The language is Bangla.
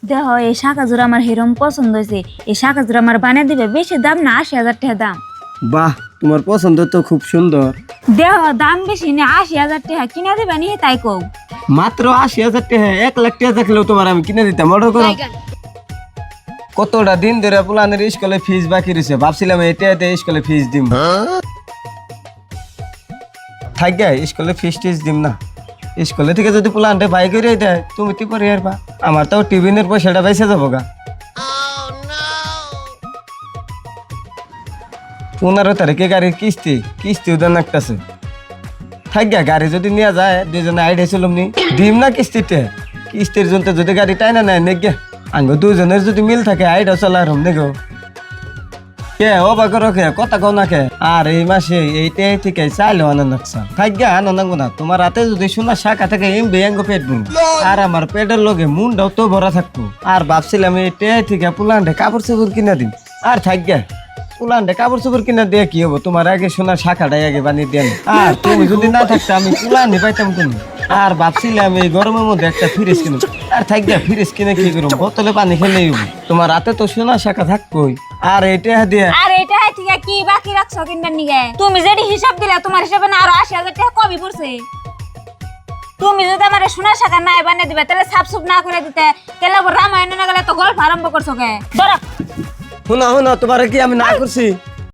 দেহ এই শাখা জোড়া আমার হেরম পছন্দ হয়েছে। এই শাখা জোড়া আমার বানিয়ে দিবে, বেশি দাম না, 80,000 টাকা দাম। বাহ, তোমার পছন্দ তো খুব সুন্দর। দেহ দাম বেশি না, 80,000 টাকা কিনা দিবে নি তাই কও। মাত্র 80,000 টাকা, 1 লাখ টাকা থাকলেও তোমার আমি কিনে দিতাম। অর্ডার করো। কতটা দিন ধরে পুলানের স্কুলে ফিস বাকি রয়েছে, ভাবছিলাম এটাতে স্কুলে ফিস দিম। থাক গে, স্কুলে ফিস টিস দিম না। স্কুলে থেকে যদি পুলানটা বাই করে দেয় তুমি তো করে আরবা, আমার তো টিফিনের পয়সাটা বেঁচে যাবো গা। 15 তারিখে গাড়ির কিস্তিও দেন একটাছে। থাক গে, গাড়ি যদি নিয়ে যায় দুজনে আইডিয়া চলুম নি, দিম না কিস্তিতে। কিস্তির জন্য যদি গাড়ি টাইনা নেয় নেক গে, আঙ্গ দুজনের যদি মিল থাকে আইডিয়া চলার হম নেগো। কে ও বাগর কে কথা কও না কে? আর এই মাসে এইটা থেকে চাইলেও আনন্দ থাক গে, আনন্দ না। তোমার রাতে যদি শোনা শাখা থাকে এম বেঙ্গ পেট বুন, আর আমার পেটের লগে মুন্ডাও তো ভরা থাকবো। আর ভাবছিলাম এইটা থেকে পুলানটা কাপড় চোপড় কিনা দিন। আর থাক গে, পুলানটা কাপড় চোপড় কিনা দিয়ে কি হবো, তোমার আগে সোনার শাখাটাই আগে বানিয়ে দেন। আর তুমি যদি না থাকতো আমি পুলানই পাইতাম তুমি। আর ভাবছিলাম এই গরমের মধ্যে একটা ফ্রিজ কিনো। আর থাক গে, ফ্রিজ কিনে কি করবো, বোতলে পানি খেলেই হবো। তোমার রাতে তো সোনার শাখা থাকবোই। আর এইটা দিয়ে আর এটা থেকে কি বাকি রাখছো কিনবার নিগে? তুমি যেটি হিসাব দিলা তোমার হিসাবে না আরো 80,000 টাকা কমই পড়ছে। তুমি যদি আমার সোনার শাখা নাই বানিয়ে দিবে তাহলে সাফসুপ না করে দিতে, তাহলে রামায়ণ না গেলে তো গল্প আরম্ভ করছো কে? ধরো শোনা তোমার কি আমি না করছি?